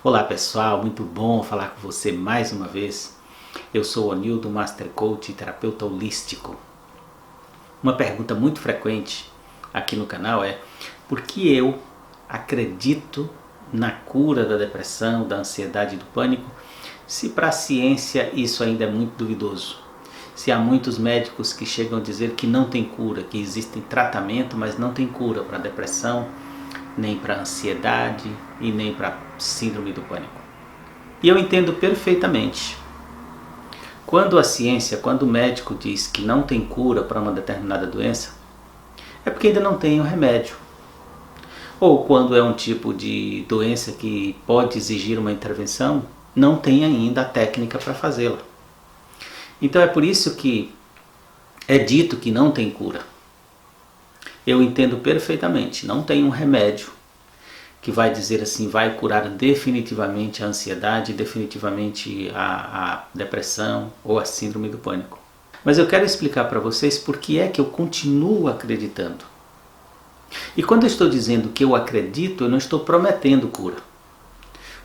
Olá pessoal, muito bom falar com você mais uma vez. Eu sou o Onildo, Master Coach e terapeuta holístico. Uma pergunta muito frequente aqui no canal é: por que eu acredito na cura da depressão, da ansiedade e do pânico, se para a ciência isso ainda é muito duvidoso? Se há muitos médicos que chegam a dizer que não tem cura, que existe tratamento, mas não tem cura para a depressão, nem para a ansiedade e nem para a síndrome do pânico. E eu entendo perfeitamente. Quando a ciência, quando o médico diz que não tem cura para uma determinada doença, é porque ainda não tem o remédio. Ou quando é um tipo de doença que pode exigir uma intervenção, não tem ainda a técnica para fazê-la. Então é por isso que é dito que não tem cura. Eu entendo perfeitamente, não tem um remédio que vai dizer assim, vai curar definitivamente a ansiedade, definitivamente a depressão ou a síndrome do pânico. Mas eu quero explicar para vocês por que é que eu continuo acreditando. E quando eu estou dizendo que eu acredito, eu não estou prometendo cura.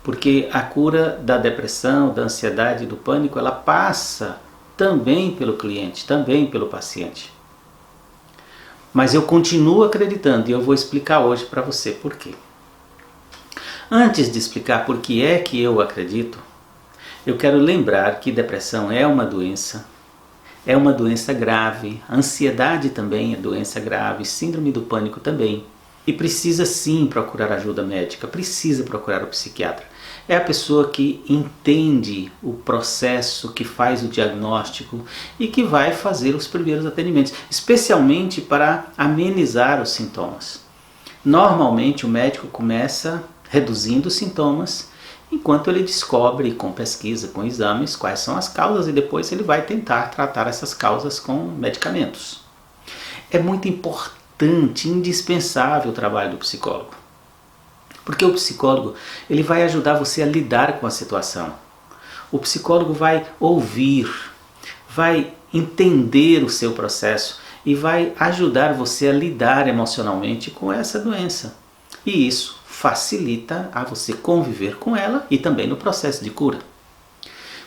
Porque a cura da depressão, da ansiedade e do pânico, ela passa também pelo cliente, também pelo paciente. Mas eu continuo acreditando e eu vou explicar hoje para você por quê. Antes de explicar por que é que eu acredito, eu quero lembrar que depressão é uma doença grave, ansiedade também é doença grave, síndrome do pânico também. E precisa sim procurar ajuda médica, precisa procurar o psiquiatra. É a pessoa que entende o processo, que faz o diagnóstico e que vai fazer os primeiros atendimentos, especialmente para amenizar os sintomas. Normalmente o médico começa reduzindo os sintomas, enquanto ele descobre com pesquisa, com exames, quais são as causas e depois ele vai tentar tratar essas causas com medicamentos. É muito importante, indispensável o trabalho do psicólogo. Porque o psicólogo ele vai ajudar você a lidar com a situação. O psicólogo vai ouvir, vai entender o seu processo e vai ajudar você a lidar emocionalmente com essa doença. E isso facilita a você conviver com ela e também no processo de cura.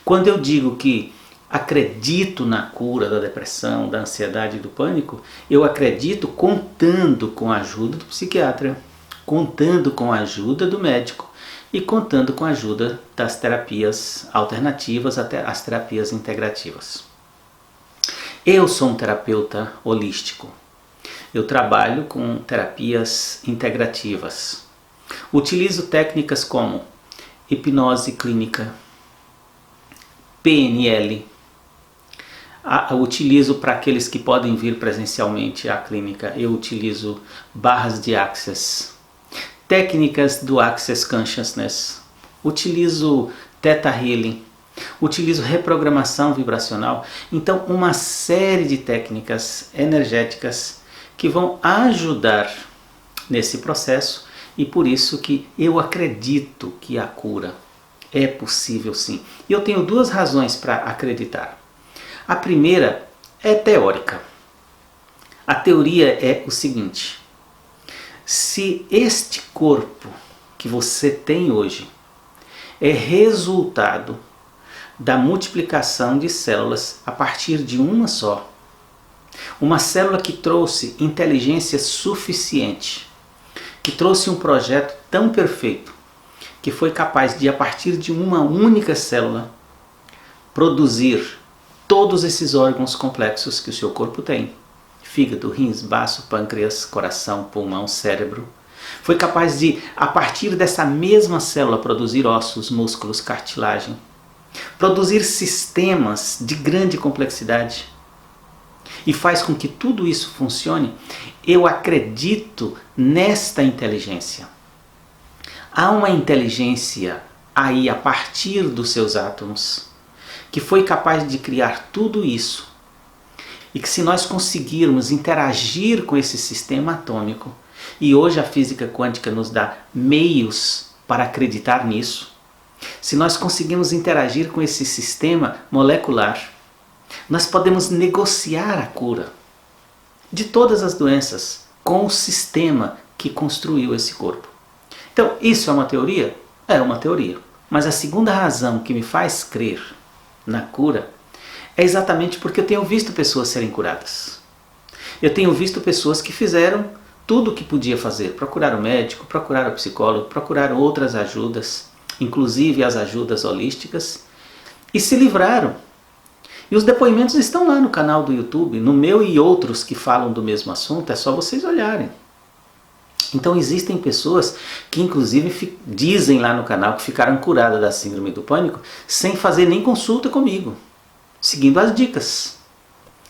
Quando eu digo que acredito na cura da depressão, da ansiedade e do pânico, eu acredito contando com a ajuda do psiquiatra, contando com a ajuda do médico e contando com a ajuda das terapias alternativas, até as terapias integrativas. Eu sou um terapeuta holístico. Eu trabalho com terapias integrativas. Utilizo técnicas como hipnose clínica, PNL. Utilizo para aqueles que podem vir presencialmente à clínica, eu utilizo barras de Access, técnicas do Access Consciousness, utilizo Theta Healing, utilizo reprogramação vibracional. Então uma série de técnicas energéticas que vão ajudar nesse processo e por isso que eu acredito que a cura é possível sim. E eu tenho duas razões para acreditar. A primeira é teórica. A teoria é o seguinte: se este corpo que você tem hoje é resultado da multiplicação de células a partir de uma só, uma célula que trouxe inteligência suficiente, que trouxe um projeto tão perfeito, que foi capaz de, a partir de uma única célula, produzir todos esses órgãos complexos que o seu corpo tem. Fígado, rins, baço, pâncreas, coração, pulmão, cérebro. Foi capaz de, a partir dessa mesma célula, produzir ossos, músculos, cartilagem. Produzir sistemas de grande complexidade. E faz com que tudo isso funcione. Eu acredito nesta inteligência. Há uma inteligência aí a partir dos seus átomos que foi capaz de criar tudo isso. E que se nós conseguirmos interagir com esse sistema atômico, e hoje a física quântica nos dá meios para acreditar nisso, se nós conseguirmos interagir com esse sistema molecular, nós podemos negociar a cura de todas as doenças com o sistema que construiu esse corpo. Então, isso é uma teoria? Era uma teoria. Mas a segunda razão que me faz crer na cura é exatamente porque eu tenho visto pessoas serem curadas. Eu tenho visto pessoas que fizeram tudo o que podia fazer. Procuraram médico, procuraram psicólogo, procuraram outras ajudas, inclusive as ajudas holísticas, e se livraram. E os depoimentos estão lá no canal do YouTube, no meu e outros que falam do mesmo assunto, é só vocês olharem. Então existem pessoas que inclusive dizem lá no canal que ficaram curadas da síndrome do pânico sem fazer nem consulta comigo, seguindo as dicas,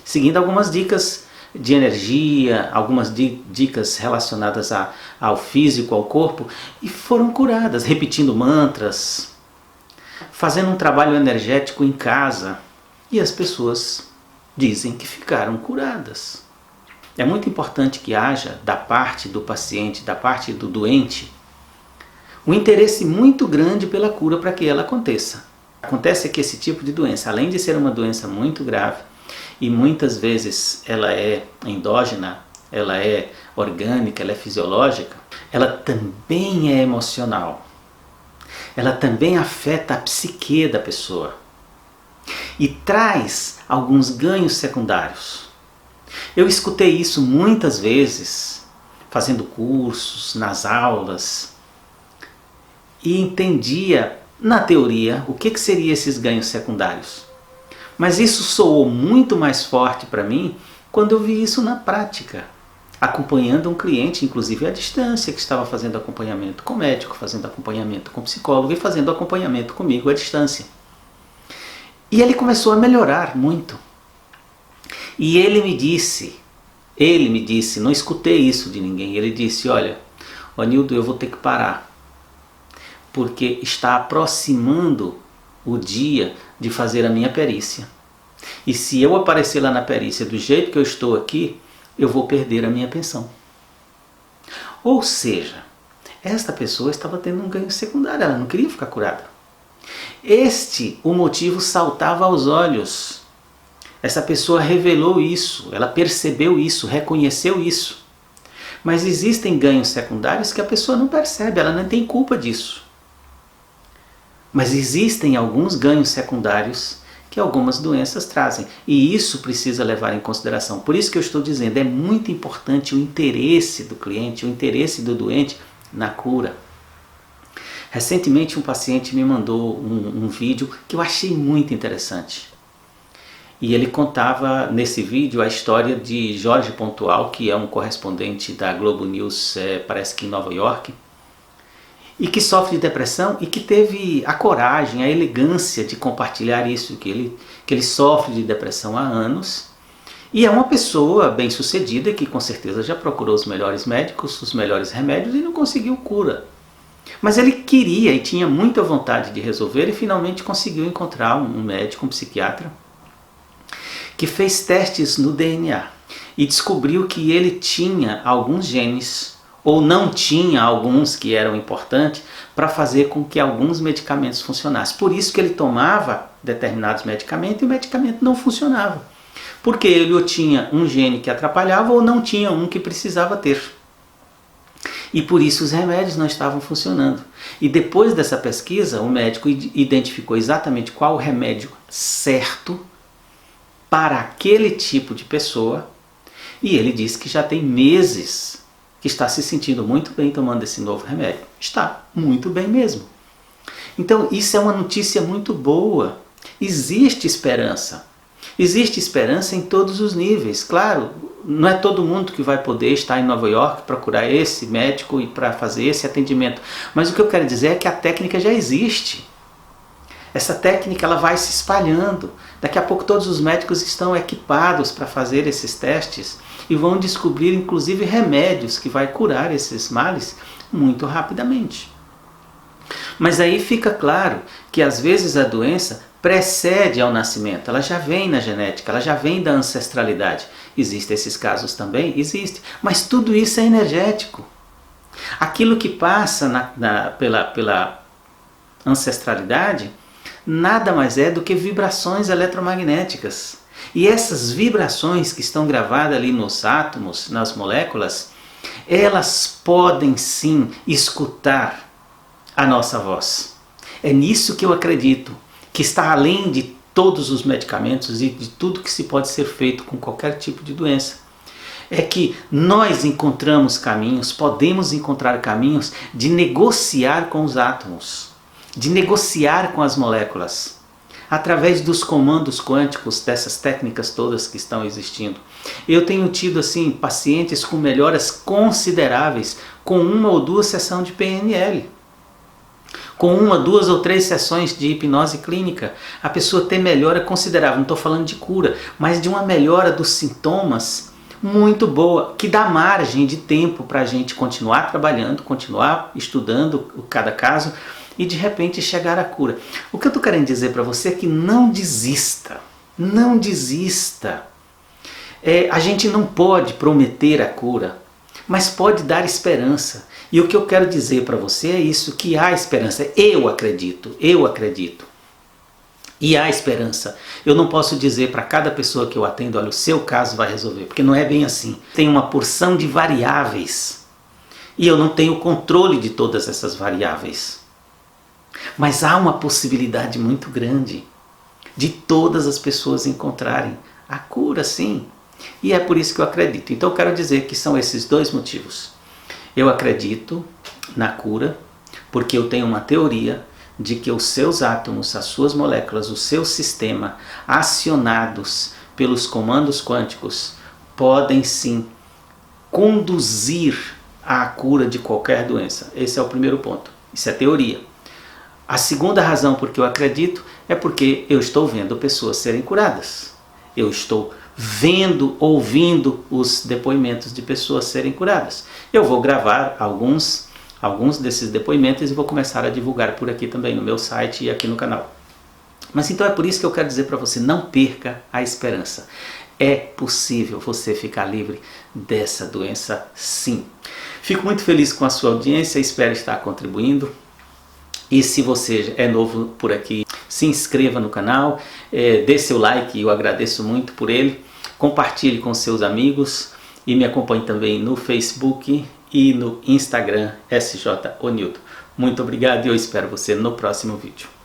seguindo algumas dicas de energia, algumas dicas relacionadas ao físico, ao corpo, e foram curadas, repetindo mantras, fazendo um trabalho energético em casa, e as pessoas dizem que ficaram curadas. É muito importante que haja, da parte do paciente, da parte do doente, um interesse muito grande pela cura para que ela aconteça. Acontece que esse tipo de doença, além de ser uma doença muito grave, e muitas vezes ela é endógena, ela é orgânica, ela é fisiológica, ela também é emocional. Ela também afeta a psique da pessoa e traz alguns ganhos secundários. Eu escutei isso muitas vezes, fazendo cursos, nas aulas, e entendia, na teoria, o que seriam esses ganhos secundários. Mas isso soou muito mais forte para mim quando eu vi isso na prática, acompanhando um cliente, inclusive à distância, que estava fazendo acompanhamento com médico, fazendo acompanhamento com psicólogo e fazendo acompanhamento comigo à distância. E ele começou a melhorar muito. E ele me disse, não escutei isso de ninguém, ele disse, olha, Anildo, eu vou ter que parar, porque está aproximando o dia de fazer a minha perícia. E se eu aparecer lá na perícia do jeito que eu estou aqui, eu vou perder a minha pensão. Ou seja, esta pessoa estava tendo um ganho secundário, ela não queria ficar curada. O motivo saltava aos olhos. Essa pessoa revelou isso, ela percebeu isso, reconheceu isso. Mas existem ganhos secundários que a pessoa não percebe, ela não tem culpa disso. Mas existem alguns ganhos secundários que algumas doenças trazem. E isso precisa levar em consideração. Por isso que eu estou dizendo, é muito importante o interesse do cliente, o interesse do doente na cura. Recentemente um paciente me mandou um vídeo que eu achei muito interessante. E ele contava nesse vídeo a história de Jorge Pontual, que é um correspondente da Globo News, parece que em Nova York, e que sofre de depressão e que teve a coragem, a elegância de compartilhar isso, que ele sofre de depressão há anos. E é uma pessoa bem-sucedida que com certeza já procurou os melhores médicos, os melhores remédios e não conseguiu cura. Mas ele queria e tinha muita vontade de resolver e finalmente conseguiu encontrar um médico, um psiquiatra, que fez testes no DNA e descobriu que ele tinha alguns genes, ou não tinha alguns que eram importantes, para fazer com que alguns medicamentos funcionassem. Por isso que ele tomava determinados medicamentos e o medicamento não funcionava. Porque ele ou tinha um gene que atrapalhava ou não tinha um que precisava ter. E por isso os remédios não estavam funcionando. E depois dessa pesquisa, o médico identificou exatamente qual o remédio certo para aquele tipo de pessoa. E ele disse que já tem meses que está se sentindo muito bem tomando esse novo remédio. Está muito bem mesmo. Então isso é uma notícia muito boa. Existe esperança. Existe esperança em todos os níveis. Claro, não é todo mundo que vai poder estar em Nova York, procurar esse médico e para fazer esse atendimento. Mas o que eu quero dizer é que a técnica já existe. Essa técnica ela vai se espalhando. Daqui a pouco todos os médicos estão equipados para fazer esses testes e vão descobrir inclusive remédios que vai curar esses males muito rapidamente. Mas aí fica claro que às vezes a doença precede ao nascimento, ela já vem na genética, ela já vem da ancestralidade. Existem esses casos também? Existe. Mas tudo isso é energético. Aquilo que passa pela ancestralidade nada mais é do que vibrações eletromagnéticas. E essas vibrações que estão gravadas ali nos átomos, nas moléculas, elas podem sim escutar a nossa voz. É nisso que eu acredito, que está além de todos os medicamentos e de tudo que se pode ser feito com qualquer tipo de doença. É que nós encontramos caminhos, podemos encontrar caminhos de negociar com os átomos, de negociar com as moléculas, através dos comandos quânticos, dessas técnicas todas que estão existindo. Eu tenho tido assim pacientes com melhoras consideráveis com 1 ou 2 sessões de PNL. Com 1, 2 ou 3 sessões de hipnose clínica, a pessoa tem melhora considerável. Não estou falando de cura, mas de uma melhora dos sintomas muito boa, que dá margem de tempo para a gente continuar trabalhando, continuar estudando cada caso e de repente chegar à cura. O que eu estou querendo dizer para você é que não desista, não desista. A gente não pode prometer a cura, mas pode dar esperança. E o que eu quero dizer para você é isso, que há esperança. Eu acredito. E há esperança. Eu não posso dizer para cada pessoa que eu atendo, olha, o seu caso vai resolver, porque não é bem assim. Tem uma porção de variáveis e eu não tenho controle de todas essas variáveis. Mas há uma possibilidade muito grande de todas as pessoas encontrarem a cura, sim. E é por isso que eu acredito. Então eu quero dizer que são esses 2 motivos. Eu acredito na cura, porque eu tenho uma teoria de que os seus átomos, as suas moléculas, o seu sistema, acionados pelos comandos quânticos, podem sim conduzir à cura de qualquer doença. Esse é o primeiro ponto. Isso é teoria. A segunda razão por que eu acredito é porque eu estou vendo pessoas serem curadas. Eu estou vendo, ouvindo os depoimentos de pessoas serem curadas. Eu vou gravar alguns desses depoimentos e vou começar a divulgar por aqui também no meu site e aqui no canal. Mas então é por isso que eu quero dizer para você, não perca a esperança. É possível você ficar livre dessa doença, sim. Fico muito feliz com a sua audiência, espero estar contribuindo. E se você é novo por aqui, se inscreva no canal, dê seu like, eu agradeço muito por ele. Compartilhe com seus amigos e me acompanhe também no Facebook e no Instagram, SJ Onildo. Muito obrigado e eu espero você no próximo vídeo.